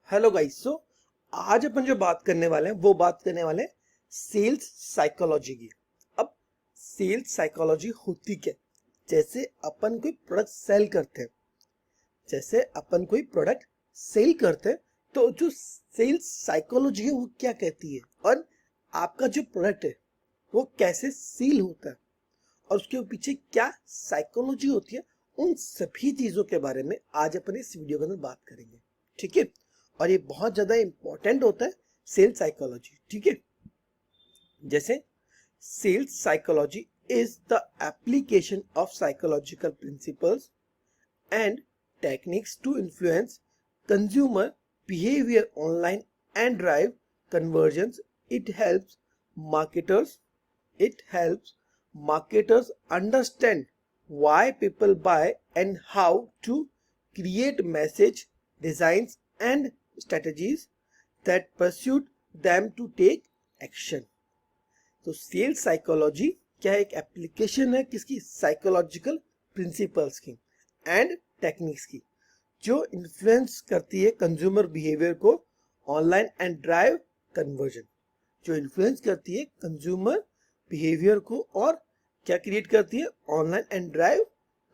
Hello guys. आज अपन जो बात करने वाले हैं वो बात करने वाले हैं सेल्स साइकोलॉजी की। अब सेल्स साइकोलॉजी होती क्या है? जैसे अपन कोई प्रोडक्ट सेल करते हैं तो जो सेल्स साइकोलॉजी है वो क्या कहती है, और आपका जो प्रोडक्ट है वो कैसे सेल होता है और उसके पीछे क्या साइकोलॉजी होती है, उन सभी चीजों के बारे में आज अपन इस वीडियो के अंदर बात करेंगे। ठीक है, और ये बहुत ज्यादा इंपॉर्टेंट होता है सेल्स साइकोलॉजी। ठीक है, जैसे sales psychology is the application of psychological principles and techniques to influence consumer behavior online and drive conversions. Marketers it helps marketers understand why people buy and how to create message designs and strategies that pursue them to take action. तो sales psychology क्या है? एक application है किसकी? Psychological principles की and techniques की, जो influence करती है कंज्यूमर बिहेवियर को ऑनलाइन एंड ड्राइव कन्वर्जन। जो इन्फ्लुएंस करती है कंज्यूमर बिहेवियर को और क्या क्रिएट करती है? ऑनलाइन एंड ड्राइव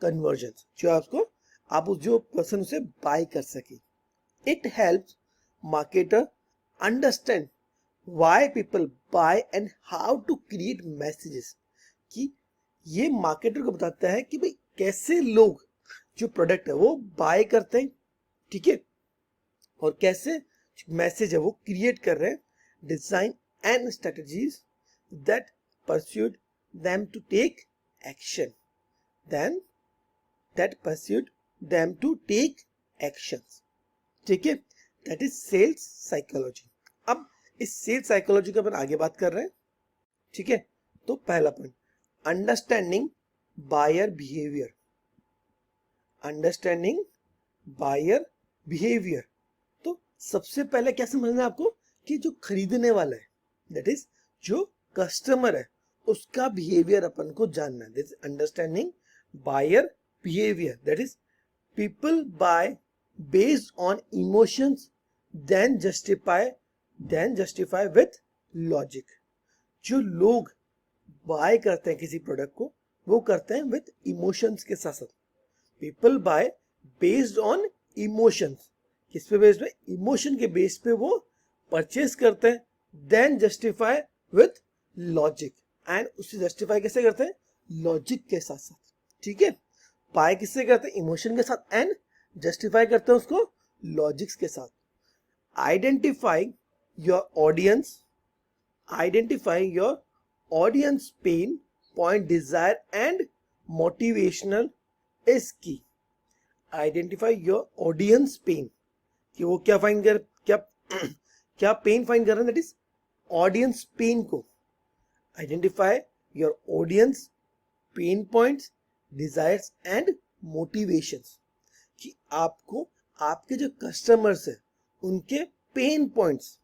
कन्वर्जन, जो आपको आप उस जो पर्सन उसे बाय कर सके। It helps marketer understand why people buy and how to create messages, कि ये मार्केटर को बताता है कि भाई कैसे लोग जो प्रोडक्ट है वो बाय करते हैं, ठीक है, और कैसे मैसेज है वो क्रिएट कर रहे हैं, design and strategies that persuade them to take action, then that persuade them to take actions. ठीक है, दैट इज सेल्स साइकोलॉजी। अब इस सेल्स साइकोलॉजी का अपन आगे बात कर रहे हैं। ठीक है, तो पहला point, understanding buyer behaviour. Understanding buyer behaviour, तो सबसे पहले क्या समझना है आपको कि जो खरीदने वाला है, दैट इज जो कस्टमर है, उसका बिहेवियर अपन को जानना है। That is understanding buyer behaviour, that is people buy based on emotions then justify with logic. जो लोग बाय करते हैं किसी प्रोडक्ट को, वो करते हैं विथ इमोशंस के साथ साथ। People buy based on emotions, किस पे बेस्ड है? इमोशन के बेस पे वो परचेज करते हैं, then justify with logic, and उसे जस्टिफाई कैसे करते हैं? लॉजिक के साथ साथ। ठीक है, बाय किससे करते हैं? इमोशन के साथ, एंड जस्टिफाई करते हैं उसको लॉजिक्स के साथ। Identifying your audience pain point, desire and motivational is key. Identify your audience pain, कि वो क्या फाइंड कर क्या पेन फाइंड कर रहे हैं, दैट इज ऑडियंस पेन को। Identify your audience pen points, desires and motivations, कि आपको आपके जो कस्टमर्स है उनके पेन पॉइंट्स,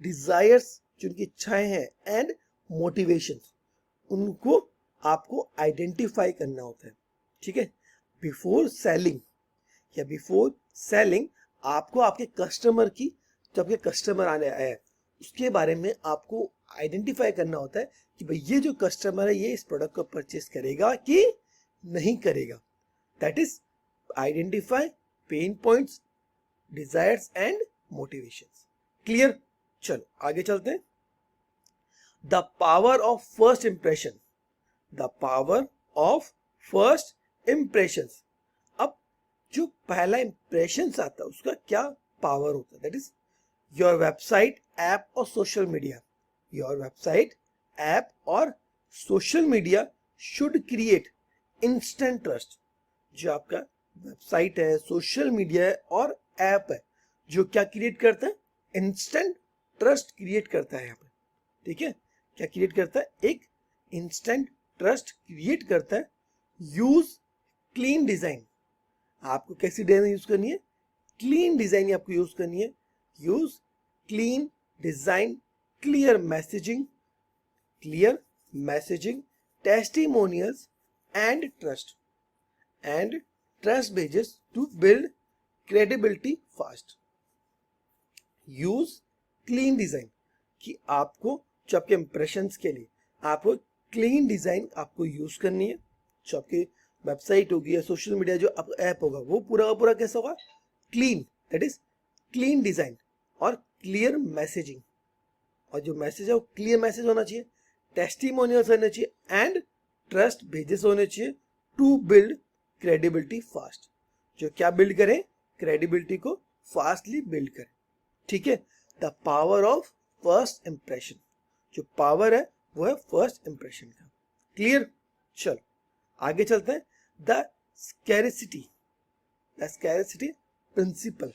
डिजायर्स, जो उनकी इच्छाएं हैं, एंड मोटिवेशंस, उनको आपको आइडेंटिफाई करना होता है। ठीक है, बिफोर सेलिंग आपको आपके कस्टमर की, जो आपके कस्टमर आने आए हैं उसके बारे में आपको आइडेंटिफाई करना होता है कि भाई ये जो कस्टमर है ये इस प्रोडक्ट को परचेस करेगा कि नहीं करेगा। That is identify pen points, desires and motivations. Clear? चलो आगे चलते हैं। The power of first impression. The power of first impression. अब जो पहला इंप्रेशन आता है उसका क्या पावर होता है? That is your website, app और social media. Your website, app और social media should create instant trust. जो आपका वेबसाइट है, सोशल मीडिया है और ऐप है, जो क्या क्रिएट करता है? इंस्टेंट ट्रस्ट क्रिएट करता है यहाँ पे। ठीक है, क्या क्रिएट करता है? एक इंस्टेंट ट्रस्ट क्रिएट करता है। Use clean design. आपको कैसी डिजाइन यूज करनी है? क्लीन डिजाइन आपको यूज करनी है। Use clean design, clear messaging, testimonials and trust badges to build credibility fast. Use clean design, कि आपको जो आपके इंप्रेशंस के लिए आपको क्लीन डिजाइन आपको यूज करनी है. जो आपकी वेबसाइट होगी या सोशल मीडिया जो ऐप होगा वो पूरा का पूरा कैसा होगा, clean. That is clean design और क्लियर मैसेजिंग. और जो मैसेज है वो क्लियर मैसेज होना चाहिए, टेस्टिमोनियल्स होने चाहिए एंड ट्रस्ट बेसिस होने चाहिए टू बिल्ड क्रेडिबिलिटी फास्ट. जो क्या बिल्ड करें, क्रेडिबिलिटी को फास्टली बिल्ड करें. ठीक है. The power of first impression, जो पावर है वो है फर्स्ट इंप्रेशन का. क्लियर. चलो आगे चलते हैं. The scarcity principle.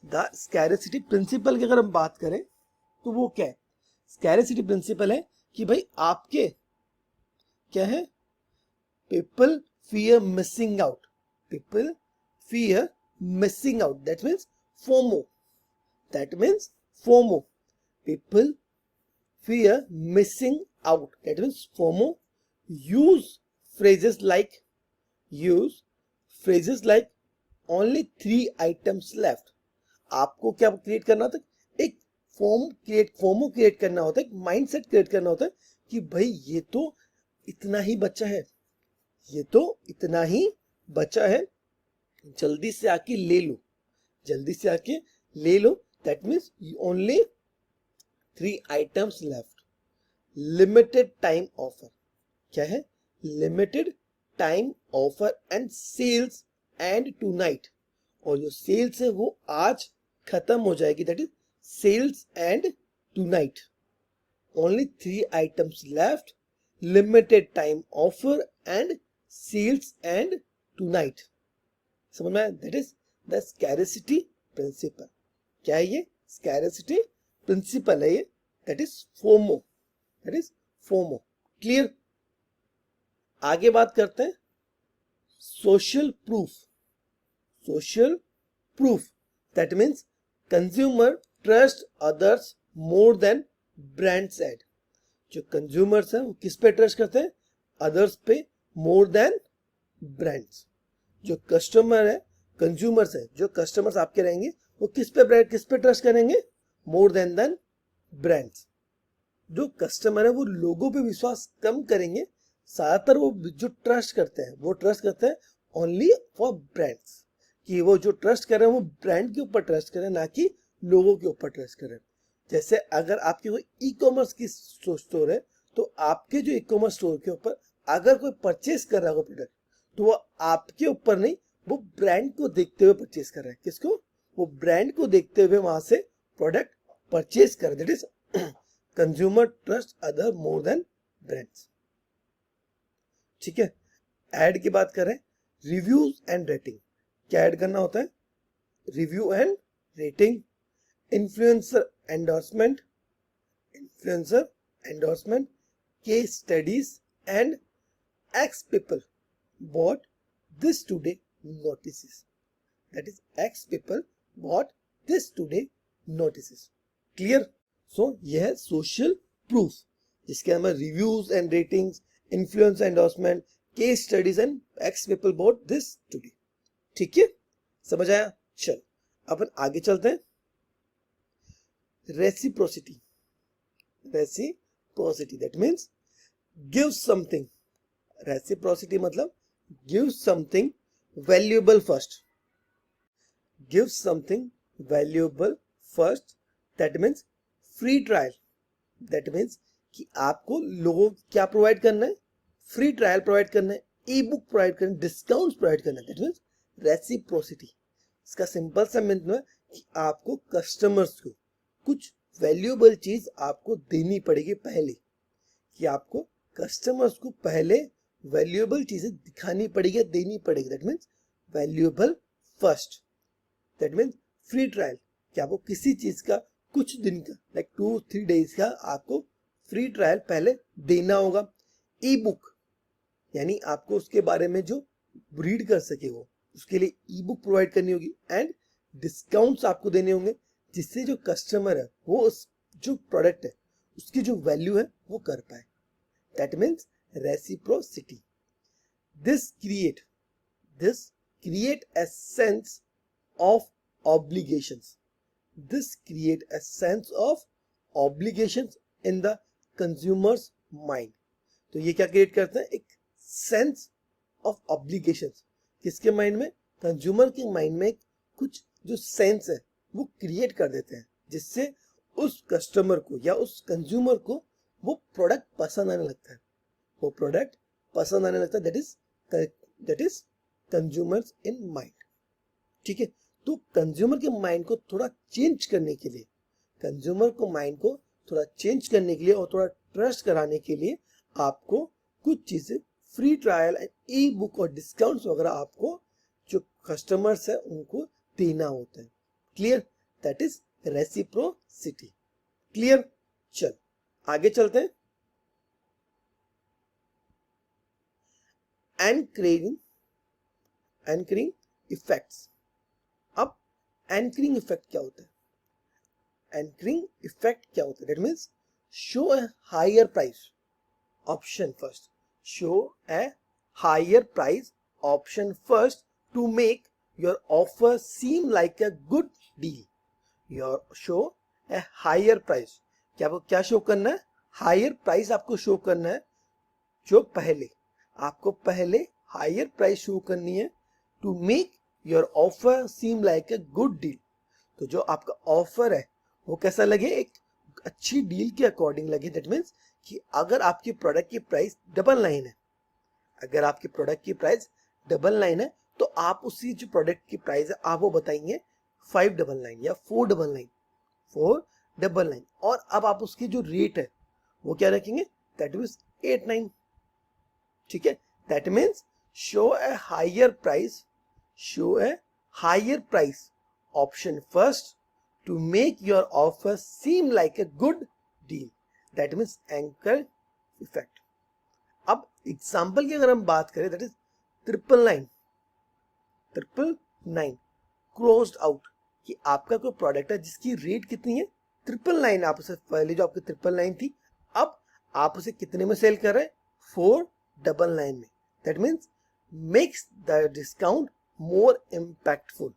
The scarcity principle की अगर हम बात करें तो वो क्या है, स्कैरिसिटी प्रिंसिपल है कि भाई आपके क्या है, people fear missing out. People fear missing out, that means FOMO. That means FOMO. People fear missing out. That means FOMO. Use phrases like only 3 items left. आपको क्या क्रिएट करना होता है, एक FOMO क्रिएट करना होता है, एक माइंडसेट क्रिएट करना होता है कि भाई ये तो इतना ही बचा है, ये तो इतना ही बचा है, जल्दी से आके ले लो, जल्दी से आके ले लो. That means only 3 items left. Limited time offer. क्या है, limited time offer and sales and tonight. और जो sales है वो आज खत्म हो जाएगी. That is sales and tonight. Only 3 items left. Limited time offer and sales and tonight. समझ में आया? That is the scarcity principle. क्या है ये, स्कैरिसिटी प्रिंसिपल है ये. That is FOMO. That is FOMO. Clear. आगे बात करते हैं social proof. Social proof that means consumer trust others more than brands ad. जो कंज्यूमर्स हैं वो किस पे ट्रस्ट करते हैं, अदर्स पे मोर देन ब्रांड्स. जो कस्टमर है, कंज्यूमर्स है, जो कस्टमर्स आपके रहेंगे वो किस पे ट्रस्ट करेंगे, मोर देन ब्रांड्स. जो कस्टमर है वो लोगों पे विश्वास कम करेंगे, ज्यादातर वो जो ट्रस्ट करते हैं वो ट्रस्ट करते हैं ओनली फॉर ब्रांड्स. कि वो जो ट्रस्ट कर रहे हैं वो ब्रांड के ऊपर ट्रस्ट करें, ना कि लोगों के ऊपर ट्रस्ट करें. जैसे अगर आपकी कोई ई कॉमर्स की स्टोर है तो आपके जो ई कॉमर्स स्टोर के ऊपर अगर कोई परचेस कर रहा है प्रोडक्ट तो वो आपके ऊपर नहीं, वो ब्रांड को देखते हुए परचेस कर रहा है. किसको, वो ब्रांड को देखते हुए वहां से प्रोडक्ट परचेस कर. That is consumer trust other more than brands. ठीक है. एड की बात करें, रिव्यूज एंड रेटिंग. क्या ऐड करना होता है, review and rating. Influencer endorsement, case studies and x people bought this today notices. That is X people bought this today notices. Clear? So यह है social proof जिसके अंदर reviews and ratings, influence endorsement, case studies and X people bought this today. ठीक है, समझ आया. चल अपन आगे चलते हैं. Reciprocity. That means give something. Reciprocity मतलब give something valuable first. Give something valuable first. That means free trial. That means कि आपको लोगों क्या प्रोवाइड करना है, फ्री ट्रायल प्रोवाइड करना है, ई बुक प्रोवाइड करना है, डिस्काउंट प्रोवाइड करना है. That means reciprocity. इसका सिंपल सा मीनिंग है कि आपको कस्टमर्स को कुछ वैल्यूएबल चीज आपको देनी पड़ेगी पहले, कि आपको कस्टमर्स को पहले वैल्यूएबल चीजें दिखानी पड़ेगी, देनी पड़ेगी. That means valuable first. That means free trial, कि आपको किसी चीज का कुछ दिन का लाइक 2-3 डेज का आपको फ्री ट्रायल पहले देना होगा. ई बुक यानी आपको उसके बारे में जो रीड कर सके वो, उसके लिए ई बुक प्रोवाइड करनी होगी. एंड डिस्काउंट्स आपको देने होंगे जिससे जो कस्टमर है वो उस जो प्रोडक्ट है उसकी जो वैल्यू है वो कर पाए. That means reciprocity. This create a sense of obligations. This create a sense of obligations in the consumer's mind. तो ये क्या क्रिएट करते हैं, एक सेंस ऑफ ऑब्लिगेशंस. किसके माइंड में, कंज्यूमर के माइंड में कुछ जो सेंस है वो क्रिएट कर देते हैं, जिससे उस कस्टमर को या उस कंज्यूमर को वो प्रोडक्ट पसंद आने लगता है. वो प्रोडक्ट पसंद आने लगता है. That is consumers in mind. ठीक है. तो कंज्यूमर के माइंड को थोड़ा चेंज करने के लिए, कंज्यूमर को माइंड को थोड़ा चेंज करने के लिए और थोड़ा ट्रस्ट कराने के लिए आपको कुछ चीजें free trial and e book और डिस्काउंट्स वगैरह आपको जो कस्टमर्स है उनको देना होता है. Clear. That is reciprocity. Clear. चल आगे चलते हैं. Anchoring effects. अब एंकरिंग इफेक्ट क्या होता है? एंकरिंग इफेक्ट क्या होता है? That means show a higher price option first. Show a higher price option first to make your offer seem like a good deal. Your show a higher price. क्या show करना है? Higher price आपको show करना है. जो पहले आपको पहले हायर प्राइस शो करनी है to make your offer seem like a good deal. तो जो आपका ऑफर है वो कैसा लगे, एक अच्छी डील के अकॉर्डिंग लगे. दैट मीन्स कि अगर आपकी प्रोडक्ट की प्राइस डबल नाइन है, अगर आपकी प्रोडक्ट की प्राइस डबल नाइन है तो आप उसी जो प्रोडक्ट की प्राइस है आप वो बताएंगे 599 या 499. और अब आप उसकी जो रेट है वो क्या रखेंगे, दैट मीन्स 89. ठीक है. That means show a higher price, show a higher price option first to make your offer seem like a good deal. That means anchor effect. अब एग्जाम्पल की अगर हम बात करें, दैट इज 999 क्लोज्ड आउट. कि आपका कोई प्रोडक्ट है जिसकी रेट कितनी है 999. आप उसे पहले जो आपकी 999 थी, अब आप उसे कितने में सेल कर रहे हैं, 499 में. That means makes the discount more impactful.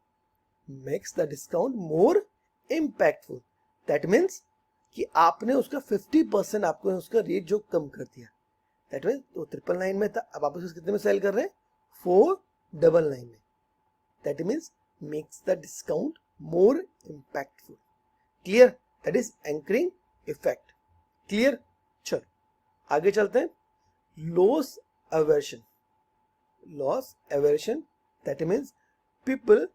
Makes the discount more impactful. That means कि आपने उसका 50% आपको उसका रेट जो कम कर दिया. दैट मीन्स वो 999 में था, अब आप उसे कितने में सेल कर रहे हैं, 499 में. That means makes the discount more impactful. Clear. That is anchoring effect. Clear. चलो आगे चलते हैं. Loss aversion. Loss aversion that means people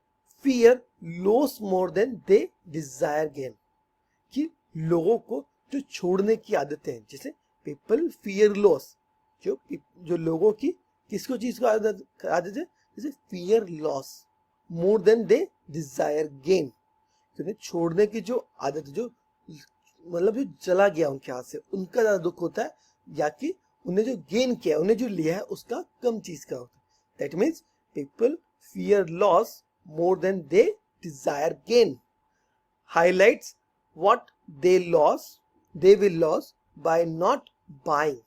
fear loss more than they desire gain. कि लोगों को जो छोड़ने की आदतें हैं, जैसे पीपल फियर लॉस, जो लोगों की किसको चीज को आदत है, जैसे fear loss more than they desire gain. उन्हें छोड़ने की जो आदत, जो मतलब जो चला गया उनके हाथ से, उनका ज्यादा दुख होता है, या कि उन्हें जो गेन किया, उन्हें जो लिया है उसका कम चीज का होता है. That means people fear loss more than they desire gain. Highlights what they will lose by not buying.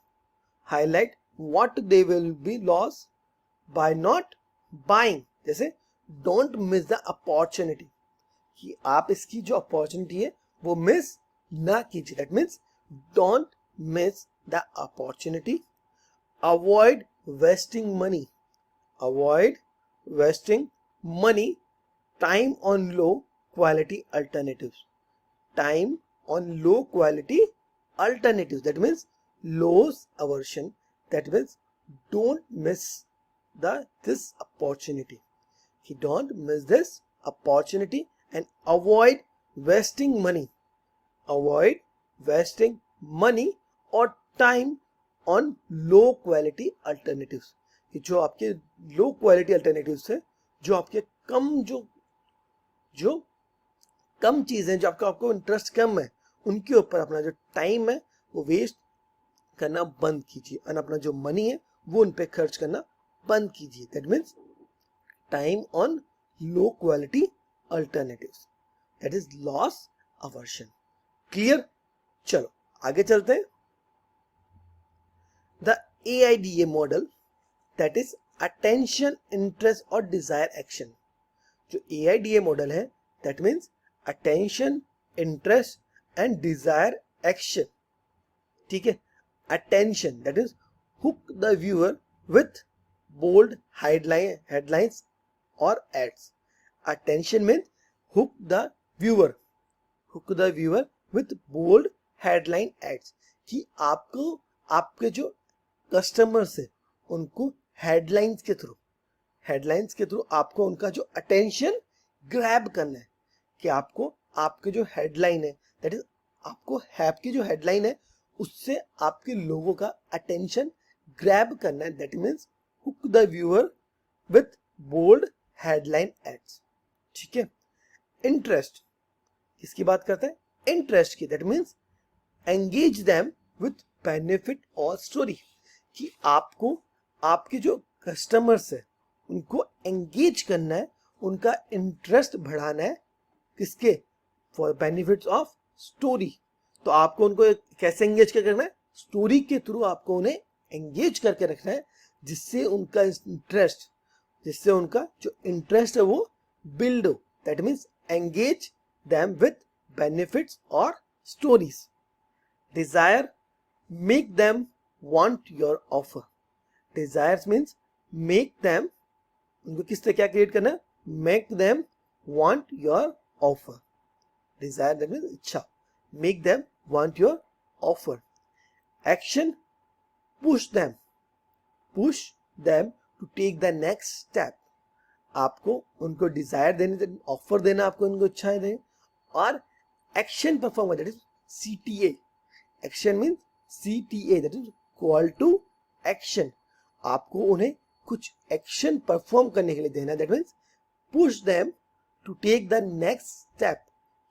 Highlight what they will be lost by not buying. जैसे don't miss the opportunity, कि आप इसकी जो opportunity है वो miss ना कीजिए. That means don't miss the opportunity. Avoid wasting money. Avoid wasting money. Time on low quality alternatives. Time on low quality alternatives. That means loss aversion. That means don't miss this opportunity. Don't miss this opportunity and avoid wasting money. Avoid wasting money or time on low quality alternatives. कि जो आपके low quality alternatives है, जो आपके जो कम चीजें, जो आपको इंटरेस्ट कम है, उनके ऊपर अपना जो टाइम है वो वेस्ट करना बंद कीजिए, और अपना जो मनी है वो उन पे खर्च करना बंद कीजिए. That means time on low quality alternatives. That is loss aversion. Clear. चलो आगे चलते हैं. The AIDA model, that is attention, interest और डिजायर एक्शन. जो AIDA मॉडल है that means attention, interest and desire, action. ठीक है, attention that is hook the viewer with bold headlines और ads. Attention means hook the viewer with bold headline ads, कि आपको आपके जो कस्टमर्स है उनको हेडलाइंस के थ्रू आपको उनका जो अटेंशन ग्रैब करना है, कि आपको आपके जो हेडलाइन है दैट इज आपकी जो हेडलाइन है उससे आपके लोगों का अटेंशन ग्रैब करना है. That means hook the viewer with bold headline ads. ठीक है. इंटरेस्ट किसकी बात करते हैं? इंटरेस्ट की. That means engage them with benefit और स्टोरी, कि आपको आपके जो कस्टमर्स है उनको एंगेज करना है, उनका इंटरेस्ट बढ़ाना है. किसके? For benefits of story. तो आपको उनको कैसे एंगेज करना है? स्टोरी के थ्रू आपको उन्हें एंगेज करके रखना है, जिससे उनका जो इंटरेस्ट है वो बिल्ड हो. That means engage them with benefits और stories. Desire, make them want your offer. Desires means make them, उनको किस तरह क्या क्रिएट करना है? Make them want your offer. Desire that means इच्छा. Make them want your offer. Action, push them to take the next step. आपको उनको Dzire देने, ऑफर देना, आपको उनको इच्छाएं दें, और action perform, that is CTA. Action means CTA, that is call to action. आपको उन्हें कुछ एक्शन परफॉर्म करने के लिए देना. That means push them to take the next step,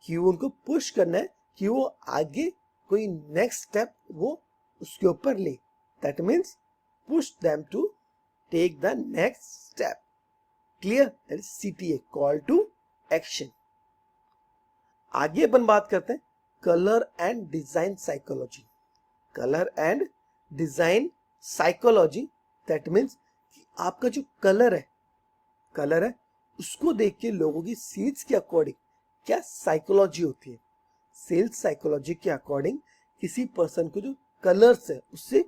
कि उनको पुश करना है कि वो आगे कोई नेक्स्ट स्टेप वो उसके ऊपर ले. That means push them to take the next step. Clear? That is CTA, call to action. आगे अपन बात करते हैं colour and design psychology. Colour and design psychology, that means आपका जो कलर है उसको देख के लोगों की सेल्स के अकॉर्डिंग क्या साइकोलॉजी होती है. सेल्स साइकोलॉजी के अकॉर्डिंग किसी पर्सन को जो कलर्स है उससे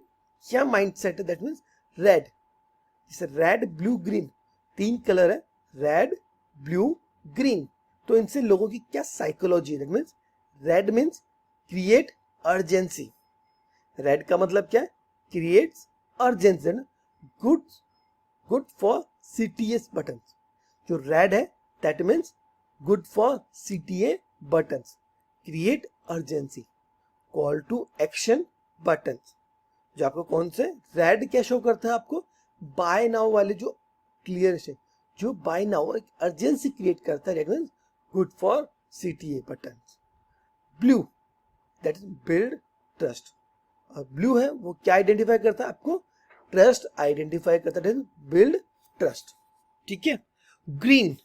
क्या माइंडसेट है. दैट मीन्स रेड, जैसे रेड, ब्लू, ग्रीन, 3 कलर है, रेड, ब्लू, ग्रीन. तो इनसे लोगों की क्या साइकोलॉजी है. That means red means create urgency. Red का मतलब क्या है? Creates urgency. Good for CTA button. जो रेड है that means good for CTA button. Create urgency, call to action button. जो आपको कौन से रेड क्या शो करता है? आपको बाय नाउ वाले जो क्लियर है, जो बाय नाउ एक अर्जेंसी क्रिएट करता है. That means good for CTA button. Blue that is build trust. और ब्लू है वो क्या आइडेंटिफाई करता है? आपको ट्रस्ट आइडेंटिफाई करता है, बिल्ड ट्रस्ट. ठीक है. ग्रीन,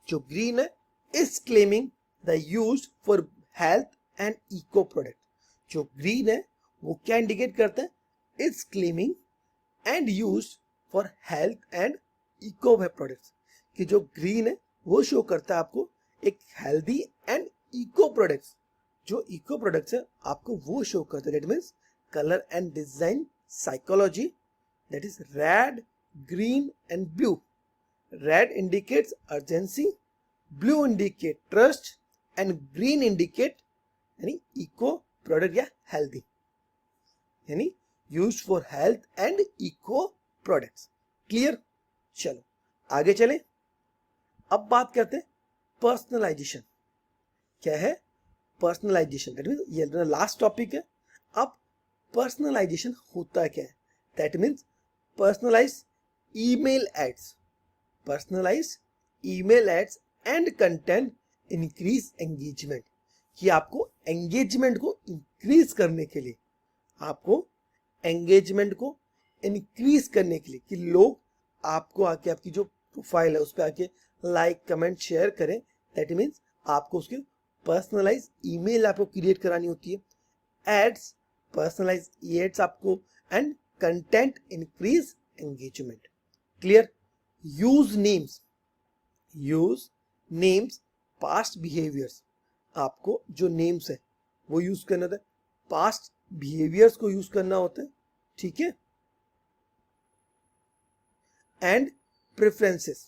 जो ग्रीन है is claiming the use for health and eco product. जो ग्रीन है वो क्या इंडिकेट करता है? Is claiming and use for health and eco products. कि जो ग्रीन है वो शो करता है आपको एक हेल्दी एंड इको प्रोडक्ट्स. जो इको प्रोडक्ट्स है आपको वो शो करते हैं. That means colour and design psychology, that is red, green and blue. Red indicates urgency, blue indicate trust and green indicate यानी इको प्रोडक्ट या हेल्दी, यानी use for health and eco products. Clear? चलो आगे चले. अब बात करते हैं पर्सनलाइजेशन. क्या है पर्सनलाइजेशन? दैट मीन्स ये लास्ट टॉपिक है. अब पर्सनलाइजेशन होता क्या है? That means personalise email ads and content increase engagement. कि आपको एंगेजमेंट को इंक्रीज करने के लिए, कि लोग आपको आके आपकी जो प्रोफाइल है उस पर आके लाइक, कमेंट, शेयर करें. दैट मीन्स आपको उसके पर्सनलाइज ईमेल आपको क्रिएट करानी होती है. एड्स, पर्सनलाइज एड्स आपको, and content increase engagement. Clear? Use use names past behaviours, आपको जो नेम्स है वो यूज करना होता है, पास्ट बिहेवियर्स को यूज करना होता है, ठीक है। And preferences,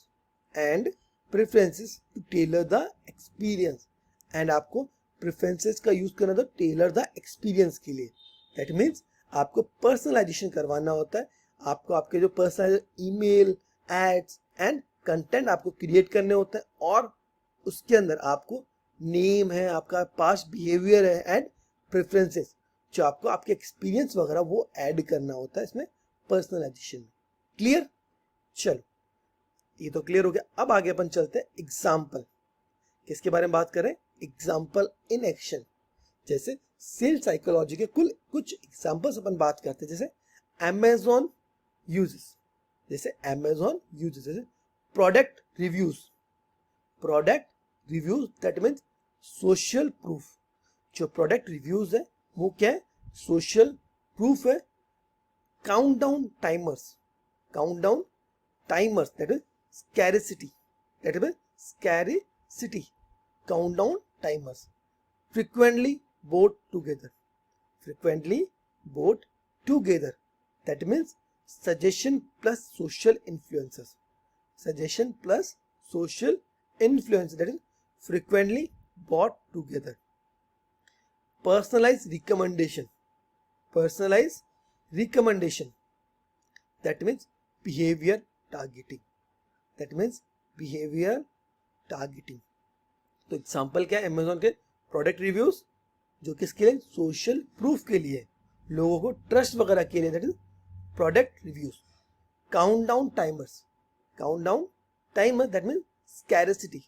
and preferences to tailor the experience, and आपको प्रेफरेंसेस का यूज करना था टेलर द एक्सपीरियंस के लिए। दैट मीन्स आपको पर्सनलाइजेशन करवाना होता है, आपको आपके जो personal email, ads and content आपको क्रिएट करने होते हैं, और उसके अंदर आपको नेम है, आपका पास्ट बिहेवियर है एंड प्रेफरेंसेस, जो आपको आपके एक्सपीरियंस वगैरह वो ऐड करना होता है इसमें पर्सनलाइजेशन में। क्लियर? चलो ये तो क्लियर हो गया। अब आगे अपन चलते हैं एग्जाम्पल। किसके बारे में बात करें? Example in action. जैसे सेल्स साइकोलॉजी के कुछ एग्जाम्पल्स अपन बात करते हैं, जैसे Amazon यूजेस, जैसे product reviews, that means social proof. जो प्रोडक्ट रिव्यूज है वो क्या है? सोशल प्रूफ है। Countdown timers, that is scarcity, countdown timers. frequently bought together, that means suggestion plus social influences, that is frequently bought together. Personalized recommendation, that means behavior targeting, तो example क्या है? Amazon के product reviews, जो किसके लिए? Social proof के लिए, लोगों को ट्रस्ट वगैरह के लिए, that is product reviews. Countdown timer, that mean scarcity,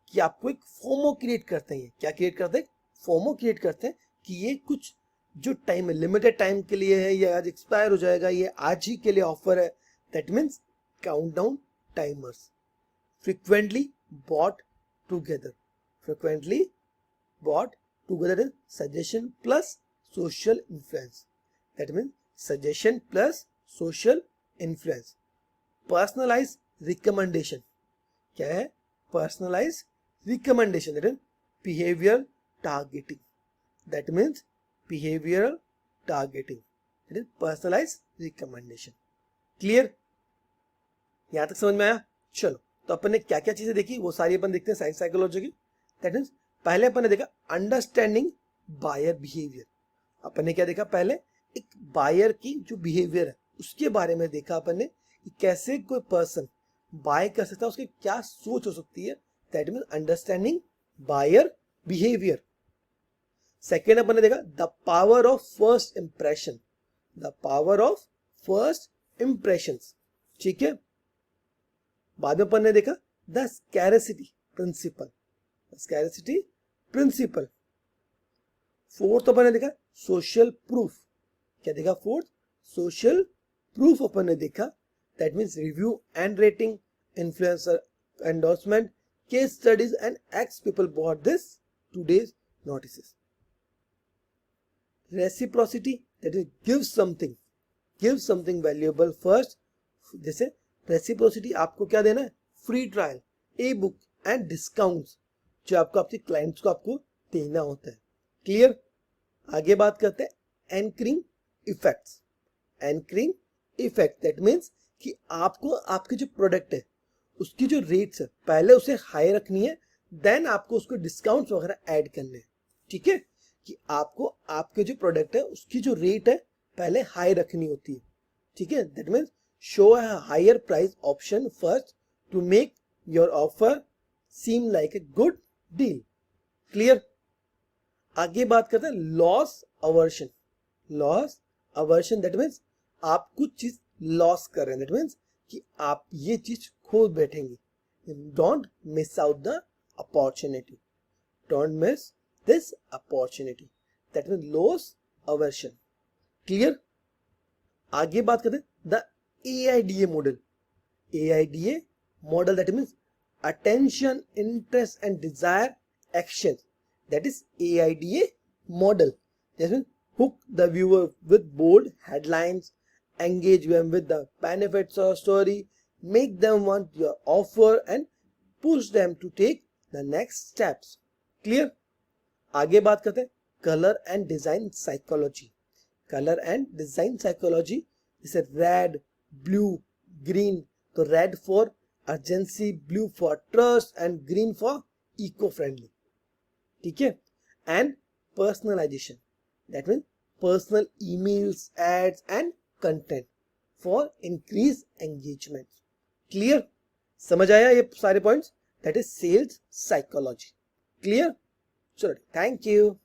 कि आपको एक फोमो क्रिएट करते हैं। क्या क्रिएट करते हैं? फोमो क्रिएट करते हैं कि ये कुछ जो टाइम है, लिमिटेड टाइम के लिए है, ये आज एक्सपायर हो जाएगा, ये आज ही के लिए ऑफर है, that means countdown timers. Frequently bought together, is suggestion plus social influence, that means suggestion plus social influence. Personalized recommendation, क्या है? Personalized recommendation, that is behavioral targeting, that is personalized recommendation. Clear? यहां तक समझ में आया? चलो, तो अपन ने क्या क्या चीजें देखी वो सारी अपन देखते हैं साइंस साइकोलॉजी की। दैट मीन्स पहले अपन ने देखा अंडरस्टैंडिंग बायर बिहेवियर। अपन ने क्या देखा? पहले एक बायर की जो बिहेवियर है उसके बारे में देखा अपन ने, कि कैसे कोई पर्सन बाय कर सकता है, उसकी क्या सोच हो सकती है। That means understanding buyer behaviour. Second अपन ने देखा the power of first impression, ठीक है। बाद में अपन ने देखा द स्कैरिसिटी प्रिंसिपल। फोर्थ अपन ने देखा सोशल प्रूफ। क्या देखा? फोर्थ सोशल प्रूफ अपन ने देखा, that means review and rating, influencer endorsement, case studies and x people bought this today's notices. Reciprocity, that is give something valuable first. जैसे reciprocity, आपको क्या देना है? Free trial, E book and discounts, जो आपको आपके क्लाइंट्स को आपको देना होता है। क्लियर? आगे बात करते हैं एंकरिंग इफेक्ट, दैट मीन्स कि आपको आपके जो प्रोडक्ट है उसकी जो रेट्स है पहले उसे हाई रखनी है, देन आपको उसको डिस्काउंट्स वगैरह ऐड करने हैं, ठीक है। कि आपको आपके जो प्रोडक्ट है उसकी जो रेट है पहले हाई रखनी होती है, ठीक है। That means show a higher price option first to make your offer seem like a good deal. Clear? आगे बात करते हैं लॉस अवर्शन, दैट मीन्स आप कुछ चीज लॉस कर रहे हैं, दैट मीन्स कि आप ये चीज खो बैठेंगे। Don't miss out the opportunity, that means loss aversion. Clear? आगे बात करते हैं the AIDA model, that means attention, interest and desire action, that is AIDA model. That means hook the viewer with bold headlines, engage them with the benefits of story, make them want your offer and push them to take the next steps. Clear? आगे बात करते हैं colour and design psychology. Colour and design psychology जैसे red, blue, green. तो red for urgency, blue for trust and green for eco friendly. ठीक है. And personalisation, that mean personal emails, ads and content for increase engagement. Clear? समझ आया ये सारे points? That is sales psychology. Clear? चलो, thank you.